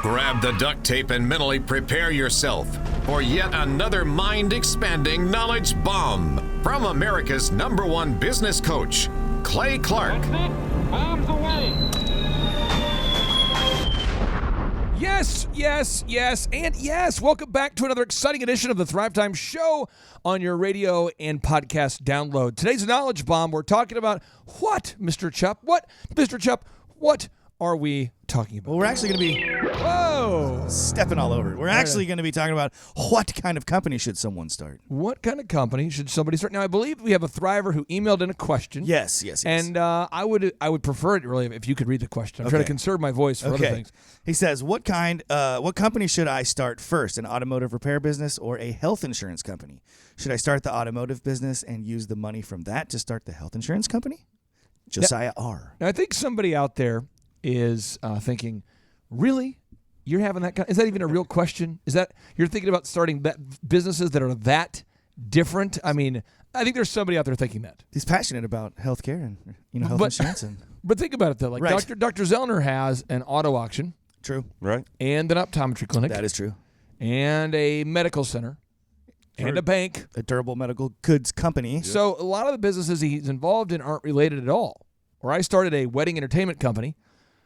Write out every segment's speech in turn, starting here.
Grab the duct tape and mentally prepare yourself for yet another mind-expanding knowledge bomb from America's #1 business coach, Clay Clark. That's it. Bombs away. Yes. Welcome back to another exciting edition of the Thrive Time Show on your radio and podcast download. Today's knowledge bomb, we're talking about what, Mr. Chupp? What are we talking about? Well, we're actually going to be stepping all over. We're actually going to be talking about what kind of company should someone start. What kind of company should somebody start? Now, I believe we have a Thriver who emailed in a question. Yes. And I would prefer it really if you could read the question. I'm trying to conserve my voice for other things. He says, what company should I start first? An automotive repair business or a health insurance company? Should I start the automotive business and use the money from that to start the health insurance company? Josiah R. Now, I think somebody out there is thinking, really? You're having that? Is that even a real question? Is that you're thinking about starting businesses that are that different? I mean, I think there's somebody out there thinking that. He's passionate about healthcare and health insurance. But think about it though. Like Dr. Zellner has an auto auction. True. Right. And an optometry clinic. That is true. And a medical center. And a bank. A durable medical goods company. Yeah. So a lot of the businesses he's involved in aren't related at all. Where I started a wedding entertainment company.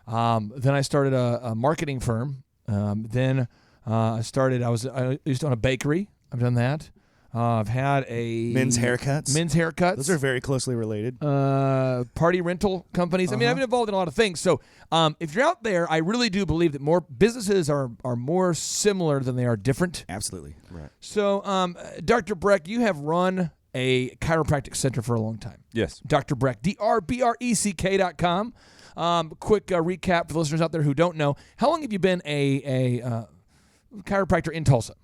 Then I started a marketing firm. Then I used to own a bakery. I've done that. I've had a men's haircuts. Those are very closely related. Party rental companies. I mean, I've been involved in a lot of things. So if you're out there, I really do believe that more businesses are more similar than they are different. Absolutely. Right. So, Dr. Breck, you have run a chiropractic center for a long time. Yes. Dr. Breck, DRBRECK.com. Quick recap for listeners out there who don't know. How long have you been a chiropractor in Tulsa?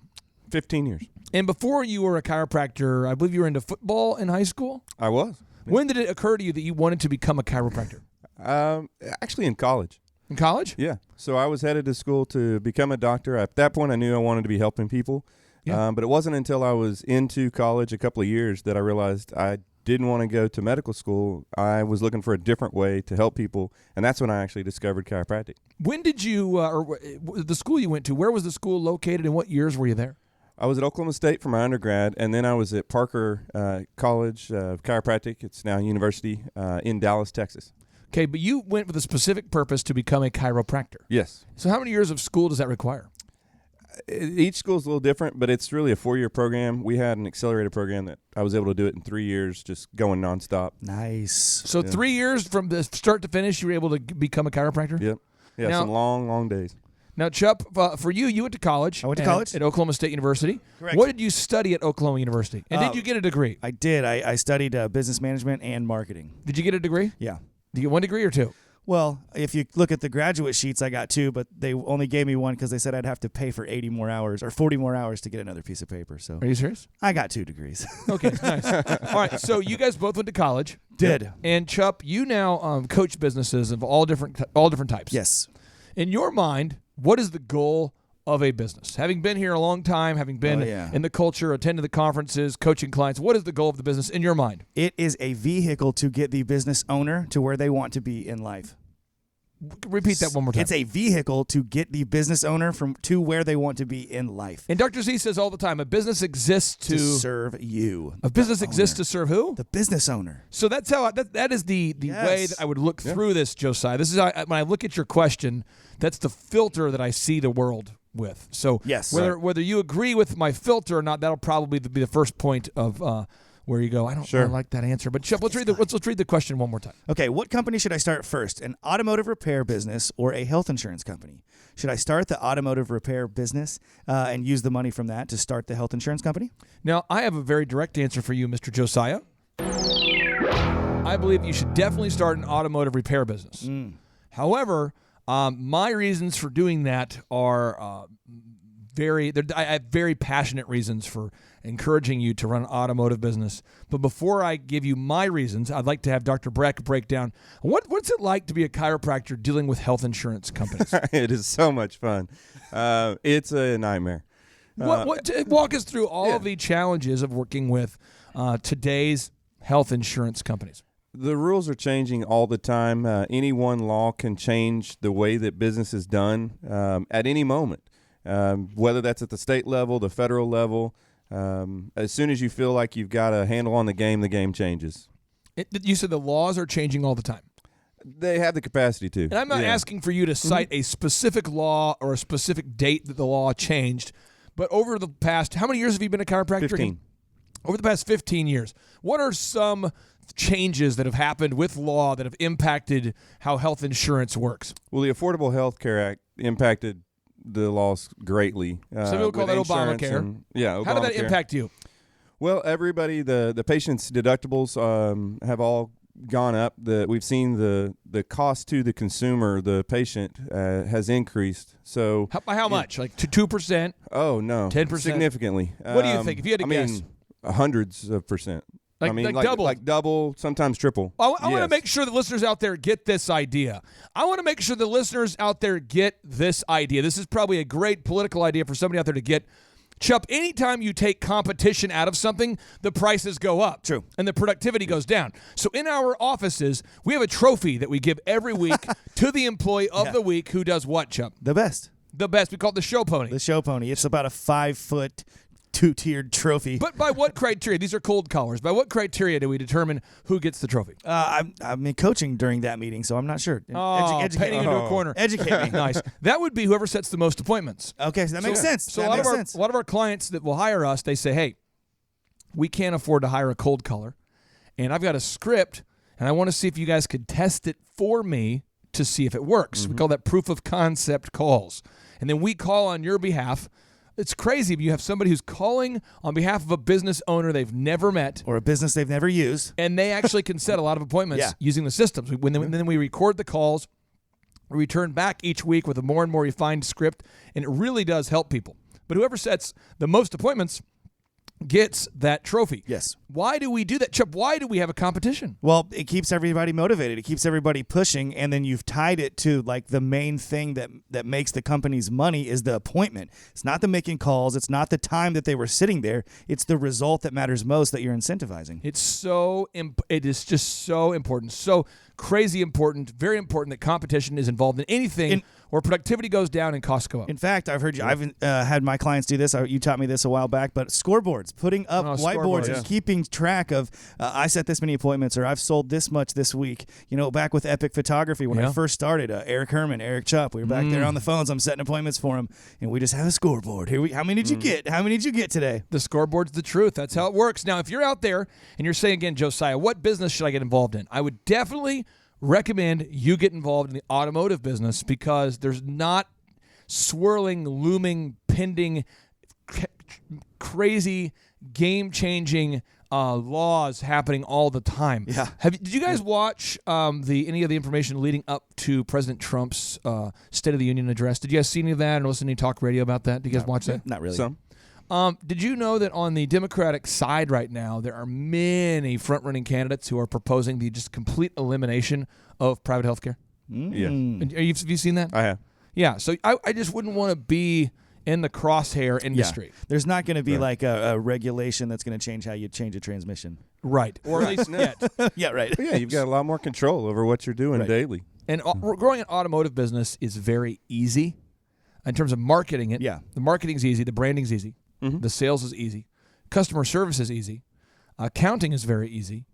15 years. And before you were a chiropractor, I believe you were into football in high school? I was. When did it occur to you that you wanted to become a chiropractor? Actually in college. In college? Yeah. So I was headed to school to become a doctor. At that point, I knew I wanted to be helping people. Yeah. But it wasn't until I was into college a couple of years that I realized I didn't want to go to medical school. I was looking for a different way to help people, and that's when I actually discovered chiropractic. When did you, or the school you went to, where was the school located and what years were you there? I was at Oklahoma State for my undergrad, and then I was at Parker College Chiropractic. It's now a university in Dallas, Texas. Okay, but you went with a specific purpose to become a chiropractor. Yes. So how many years of school does that require? Each school is a little different, but it's really a 4-year program. We had an accelerated program that I was able to do it in 3 years, just going nonstop. Nice. So 3 years from the start to finish, you were able to become a chiropractor? Yep. Yeah, now, some long, long days. Now, Chupp, for you went to college. I went to college. At Oklahoma State University. Correct. What did you study at Oklahoma University? And did you get a degree? I did. I studied business management and marketing. Did you get a degree? Yeah. Did you get 1 degree or 2? Well, if you look at the graduate sheets, I got 2, but they only gave me 1 because they said I'd have to pay for 80 more hours or 40 more hours to get another piece of paper. So, are you serious? I got 2 degrees. Okay, nice. All right, so you guys both went to college. Did. And Chupp, you now coach businesses of all different types. Yes. In your mind, what is the goal of a business? Having been here a long time, having been in the culture, attending the conferences, coaching clients, what is the goal of the business in your mind? It is a vehicle to get the business owner to where they want to be in life. Repeat that one more time. It's a vehicle to get the business owner to where they want to be in life. And Dr. Z says all the time, a business exists to serve you. A business exists to serve who? The business owner. So that's how that is the way that I would look through this, Josiah. This is how, when I look at your question, that's the filter that I see the world with. So whether you agree with my filter or not, that'll probably be the first point of where you go, I don't really like that answer. But Chupp, let's read the question one more time. Okay, what company should I start first? An automotive repair business or a health insurance company? Should I start the automotive repair business and use the money from that to start the health insurance company? Now, I have a very direct answer for you, Mr. Josiah. I believe you should definitely start an automotive repair business. However, my reasons for doing that are I have very passionate reasons for encouraging you to run an automotive business. But before I give you my reasons, I'd like to have Dr. Breck break down what's it like to be a chiropractor dealing with health insurance companies. It is so much fun. It's a nightmare. Walk us through all of the challenges of working with today's health insurance companies. The rules are changing all the time. Any one law can change the way that business is done at any moment, whether that's at the state level, the federal level. As soon as you feel like you've got a handle on the game changes. You said the laws are changing all the time. They have the capacity to. And I'm not asking for you to cite a specific law or a specific date that the law changed, but over the past, how many years have you been a chiropractor? 15. Over the past 15 years, what are some changes that have happened with law that have impacted how health insurance works? Well, the Affordable Health Care Act impacted the laws greatly. Some people call that Obamacare. Obamacare. How did that impact you? Well, everybody, the patients' deductibles have all gone up. We've seen the cost to the consumer, the patient, has increased. So By how much? Like to 2%? Oh no, 10%? significantly. What do you think? If you had to guess, hundreds of percent. Like double? Like double, sometimes triple. I want to make sure the listeners out there get this idea. I want to make sure the listeners out there get this idea. This is probably a great political idea for somebody out there to get. Chup, anytime you take competition out of something, the prices go up. True. And the productivity goes down. So in our offices, we have a trophy that we give every week to the employee of the week who does what, Chup? The best. The best. We call it the show pony. The show pony. It's about a 5-foot, 2-tiered trophy. But by what criteria? These are cold collars. By what criteria do we determine who gets the trophy? I'm in coaching during that meeting, so I'm not sure. Educate painting me. into a corner. Educate me. Nice. That would be whoever sets the most appointments. Okay, so that makes sense. So that a makes sense. lot of our clients that will hire us, they say, hey, we can't afford to hire a cold caller, and I've got a script, and I want to see if you guys could test it for me to see if it works. We call that proof of concept calls. And then we call on your behalf. It's crazy if you have somebody who's calling on behalf of a business owner they've never met. Or a business they've never used. And they actually can set a lot of appointments using the systems. Then we record the calls. We return back each week with a more and more refined script, and it really does help people. But whoever sets the most appointments gets that trophy. Yes. Why do we do that, Chup? Why do we have a competition? Well, it keeps everybody motivated. It keeps everybody pushing, and then you've tied it to like the main thing that makes the company's money is the appointment. It's not the making calls. It's not the time that they were sitting there. It's the result that matters most that you're incentivizing. It is just so important, so crazy important, very important that competition is involved in anything where productivity goes down and costs go up. In fact, I've heard you. I've had my clients do this. You taught me this a while back. But scoreboards, putting up whiteboards, and keeping track of. I set this many appointments, or I've sold this much this week. You know, back with Epic Photography when I first started, Eric Herman, Eric Chupp, we were back there on the phones. I'm setting appointments for him, and we just have a scoreboard. How many did you get? How many did you get today? The scoreboard's the truth. That's how it works. Now, if you're out there and you're saying again, Josiah, what business should I get involved in? I would definitely recommend you get involved in the automotive business because there's not swirling, looming, pending, crazy, game-changing laws happening all the time. Yeah. Did you guys watch any of the information leading up to President Trump's State of the Union address? Did you guys see any of that or listen to any talk radio about that? Did you guys watch that? Not really. Some. Did you know that on the Democratic side right now, there are many front-running candidates who are proposing the just complete elimination of private health care? Yeah. Have you seen that? I have. Yeah, so I just wouldn't want to be in the crosshair industry. Yeah. There's not going to be like a regulation that's going to change how you change a transmission. Right, or at least yet. Yeah, right. Yeah, you've got a lot more control over what you're doing daily. And growing an automotive business is very easy in terms of marketing it. Yeah. The marketing's easy. The branding's easy. Mm-hmm. The sales is easy. Customer service is easy. Accounting is very easy.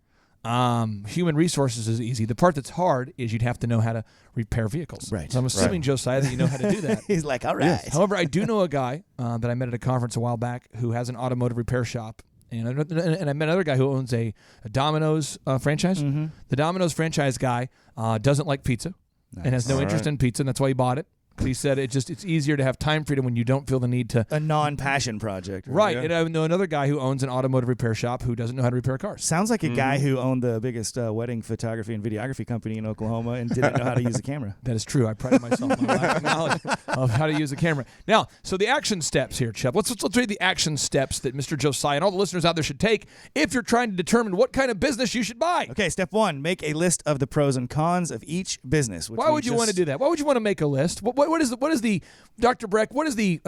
Human resources is easy. The part that's hard is you'd have to know how to repair vehicles. Right. So I'm assuming, Josiah, that you know how to do that. He's like, all right. However, I do know a guy that I met at a conference a while back who has an automotive repair shop. And I met another guy who owns a Domino's franchise. Mm-hmm. The Domino's franchise guy doesn't like pizza and has no interest in pizza, and that's why he bought it. He said it's easier to have time freedom when you don't feel the need to. A non-passion project. Right. Yeah. And I know another guy who owns an automotive repair shop who doesn't know how to repair cars. Sounds like a guy who owned the biggest wedding photography and videography company in Oklahoma and didn't know how to use a camera. That is true. I pride myself on my lack of knowledge of how to use a camera. Now, so the action steps here, Chup. Let's read the action steps that Mr. Josiah and all the listeners out there should take if you're trying to determine what kind of business you should buy. Okay, step 1, make a list of the pros and cons of each business. Why would you want to do that? Why would you want to make a list? What is the Dr. Breck, what is the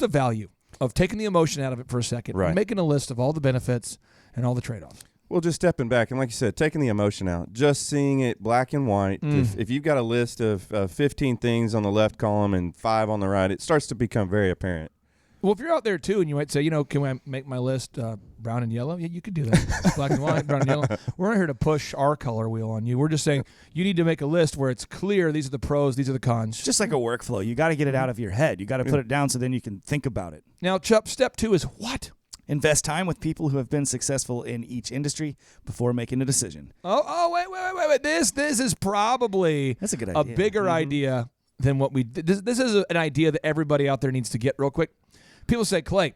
value of taking the emotion out of it for a second and making a list of all the benefits and all the trade-offs? Well, just stepping back and like you said, taking the emotion out, just seeing it black and white. If you've got a list of 15 things on the left column and 5 on the right, it starts to become very apparent. Well, if you're out there too and you might say, can I make my list brown and yellow? Yeah, you could do that. Black and white, brown and yellow. We're not here to push our color wheel on you. We're just saying you need to make a list where it's clear these are the pros, these are the cons. Just like a workflow. You got to get it out of your head. You got to put it down so then you can think about it. Now, Chup, step 2 is what? Invest time with people who have been successful in each industry before making a decision. Oh, wait. This is probably That's a good a idea. bigger idea than what we did. This is an idea that everybody out there needs to get real quick. People say, Clay,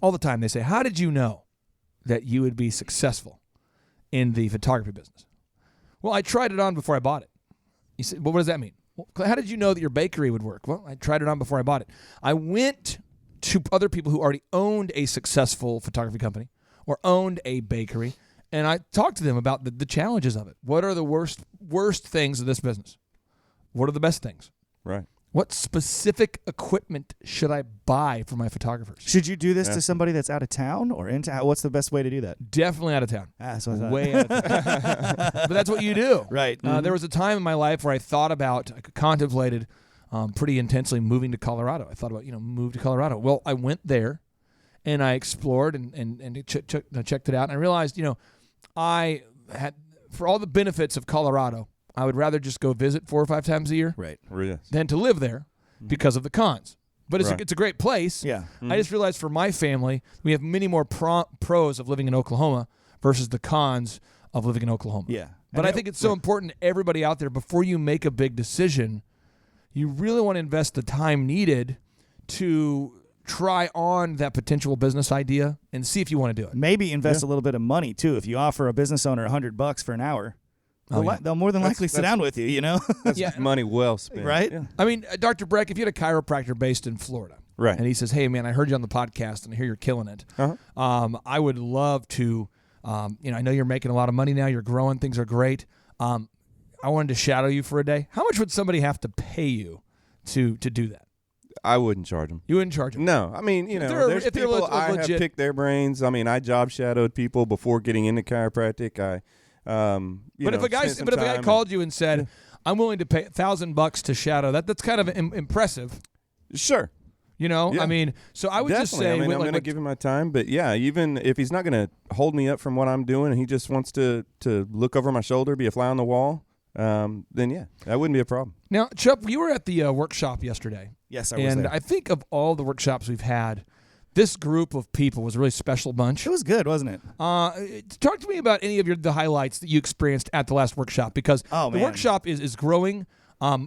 all the time, they say, how did you know that you would be successful in the photography business? Well, I tried it on before I bought it. You said, well, what does that mean? Well, Clay, how did you know that your bakery would work? Well, I tried it on before I bought it. I went to other people who already owned a successful photography company or owned a bakery, and I talked to them about the challenges of it. What are the worst things of this business? What are the best things? Right. What specific equipment should I buy for my photographers? Should you do this to somebody that's out of town or in town? What's the best way to do that? Definitely out of town. That's what I thought. Way out of town. But that's what you do. Right. There was a time in my life where I contemplated pretty intensely moving to Colorado. I thought about, move to Colorado. Well, I went there and I explored and checked it out. And I realized, I had, for all the benefits of Colorado, I would rather just go visit 4 or 5 times a year Right. than to live there because of the cons. But it's a great place. Yeah. I just realized for my family, we have many more pros of living in Oklahoma versus the cons of living in Oklahoma. Yeah. But I think it's so important to everybody out there, before you make a big decision, you really want to invest the time needed to try on that potential business idea and see if you want to do it. Maybe invest a little bit of money too. If you offer a business owner $100 for an hour, they'll more than likely sit down with you, That's money well spent. Right? Yeah. I mean, Dr. Breck, if you had a chiropractor based in Florida, Right. and he says, hey, man, I heard you on the podcast, and I hear you're killing it. Uh-huh. I would love to, I know you're making a lot of money now. You're growing. Things are great. I wanted to shadow you for a day. How much would somebody have to pay you to do that? I wouldn't charge them. You wouldn't charge them? No. I mean, there's if they're people I have legit- picked their brains. I mean, I job shadowed people before getting into chiropractic. But if a guy called you and said, I'm willing to pay $1,000 to shadow, that's kind of impressive. Sure. Yeah. I mean, so I would Definitely. just say, I'm going to give him my time, but yeah, even if he's not going to hold me up from what I'm doing and he just wants to look over my shoulder, be a fly on the wall, then yeah, that wouldn't be a problem. Now, Chuck, you were at the workshop yesterday. Yes, I was and there. I think of all the workshops we've had, this group of people was a really special bunch. It was good, wasn't it? Talk to me about any of the highlights that you experienced at the last workshop, because the workshop is growing.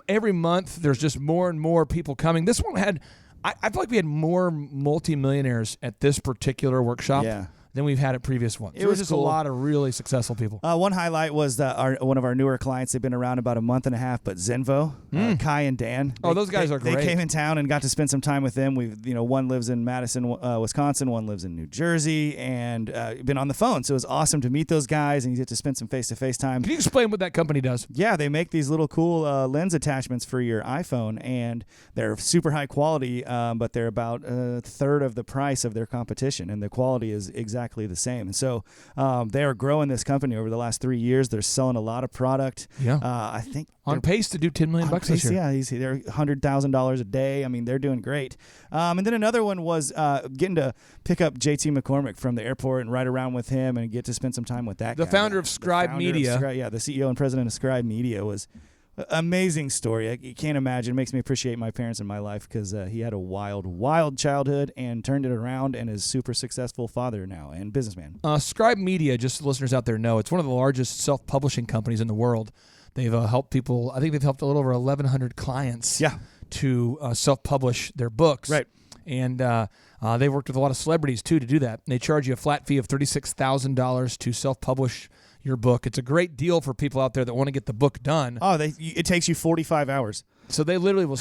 Every month, there's just more and more people coming. This one had, I feel like we had more multimillionaires at this particular workshop than we've had at previous ones. There was just cool. a lot of really successful people. One highlight was one of our newer clients. They've been around about a month and a half, but Zenvo, Kai and Dan. Those guys are great. They came in town and got to spend some time with them. One lives in Madison, Wisconsin. One lives in New Jersey, and been on the phone. So it was awesome to meet those guys, and you get to spend some face-to-face time. Can you explain what that company does? Yeah, they make these little cool lens attachments for your iPhone, and they're super high quality, but they're about a third of the price of their competition, and the quality is exactly the same. And so they are growing this company over the last 3 years. They're selling a lot of product. Yeah. I think on pace to do $10 million this year. Yeah, they're $100,000 a day. I mean, they're doing great. And then another one was getting to pick up JT McCormick from the airport and ride around with him and get to spend some time with that guy. The founder of Scribe Media. The CEO and president of Scribe Media was amazing story. You can't imagine. It makes me appreciate my parents in my life because he had a wild childhood and turned it around and is super successful father now and businessman. Scribe Media, just so listeners out there know, it's one of the largest self-publishing companies in the world. They've helped people. I think they've helped a little over 1,100 clients to self-publish their books. Right. And they've worked with a lot of celebrities, too, to do that. They charge you a flat fee of $36,000 to self-publish your book. It's a great deal for people out there that want to get the book done. Oh, it takes you 45 hours. So they literally will.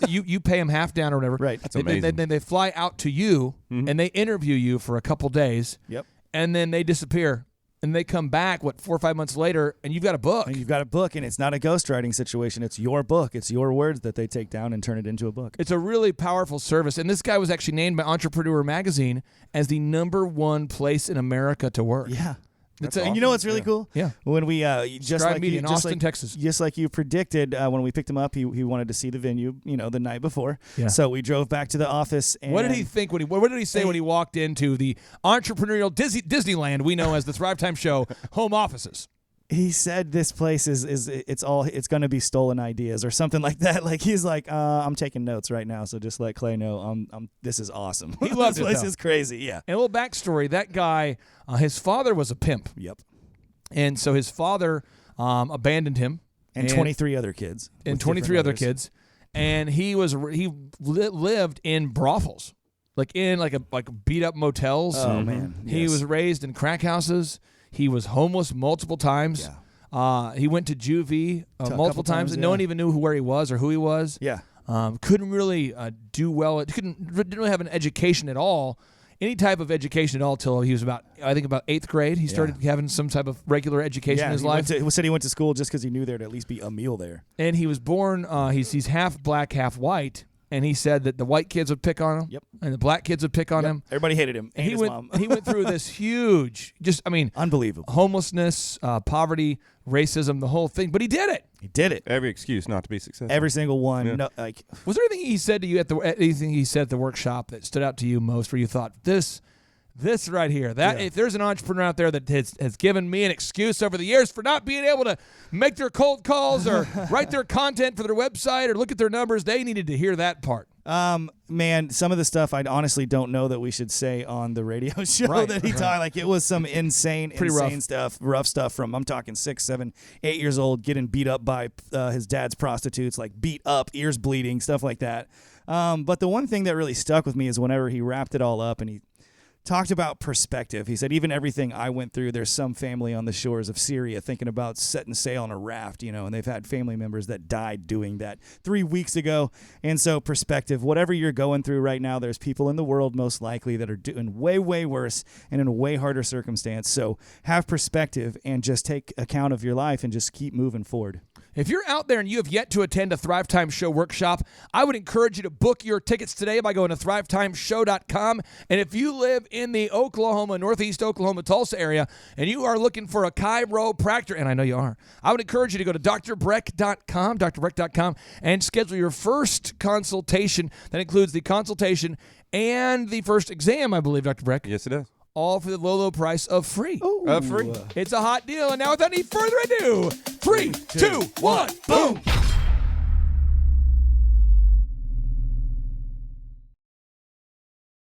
You pay them half down or whatever. Right. That's amazing. Then they fly out to you and they interview you for a couple days. Yep. And then they disappear. And they come back, 4 or 5 months later, and you've got a book. And you've got a book, and it's not a ghostwriting situation. It's your book. It's your words that they take down and turn it into a book. It's a really powerful service. And this guy was actually named by Entrepreneur Magazine as the #1 place in America to work. Yeah. And you know what's really cool? Yeah. When we just Scribe like Media you, in just Austin, like, Texas. just like you predicted, when we picked him up, he wanted to see the venue, the night before. Yeah. So we drove back to the office. And What did he think when what did he say when he walked into the entrepreneurial Disneyland we know as the Thrive Time Show home offices? He said this place is it's going to be stolen ideas or something like that. Like he's like, I'm taking notes right now, so just let Clay know this is awesome. He loves this place though. is crazy. Yeah. And a little backstory: that guy, his father was a pimp. Yep. And so his father abandoned him, And 23 other kids. and with 23 different other mothers. kids, and he lived in brothels, like beat up motels. Oh man. He Yes. was raised in crack houses. He was homeless multiple times. Yeah. He went to juvie multiple couple times, times, and no one even knew where he was or who he was. Yeah. Couldn't really do well. Didn't really have an education at all, any type of education at all, till he was about 8th grade. He started having some type of regular education in his life. He said he went to school just because he knew there'd at least be a meal there. And he was born. He's half black, half white. And he said that the white kids would pick on him, Yep. and the black kids would pick on him. Everybody hated him. And He his went. mom. He went through this huge, Unbelievable. homelessness, poverty, racism, the whole thing. But he did it. He did it. Every excuse not to be successful. Every single one. Yeah. No, Was there anything he said to you anything he said at the workshop that stood out to you most, where you thought this right here, if there's an entrepreneur out there that has given me an excuse over the years for not being able to make their cold calls or write their content for their website or look at their numbers, they needed to hear that part. man, some of the stuff I honestly don't know that we should say on the radio show that he taught. Like it was some insane rough stuff from, I'm talking 6, 7, 8 years old, getting beat up by his dad's prostitutes, like beat up, ears bleeding, stuff like that. But the one thing that really stuck with me is whenever he wrapped it all up and he talked about perspective. He said, even everything I went through, there's some family on the shores of Syria thinking about setting sail on a raft, and they've had family members that died doing that 3 weeks ago. And so perspective, whatever you're going through right now, there's people in the world most likely that are doing way, way worse and in a way harder circumstance. So have perspective and just take account of your life and just keep moving forward. If you're out there and you have yet to attend a Thrive Time Show workshop, I would encourage you to book your tickets today by going to thrivetimeshow.com. And if you live in the northeast Oklahoma, Tulsa area, and you are looking for a chiropractor, and I know you are, I would encourage you to go to drbreck.com, and schedule your first consultation. That includes the consultation and the first exam, I believe, Dr. Breck. Yes, it does. All for the low price of free. Free. It's a hot deal. And now without any further ado, 3, 2, 1, boom.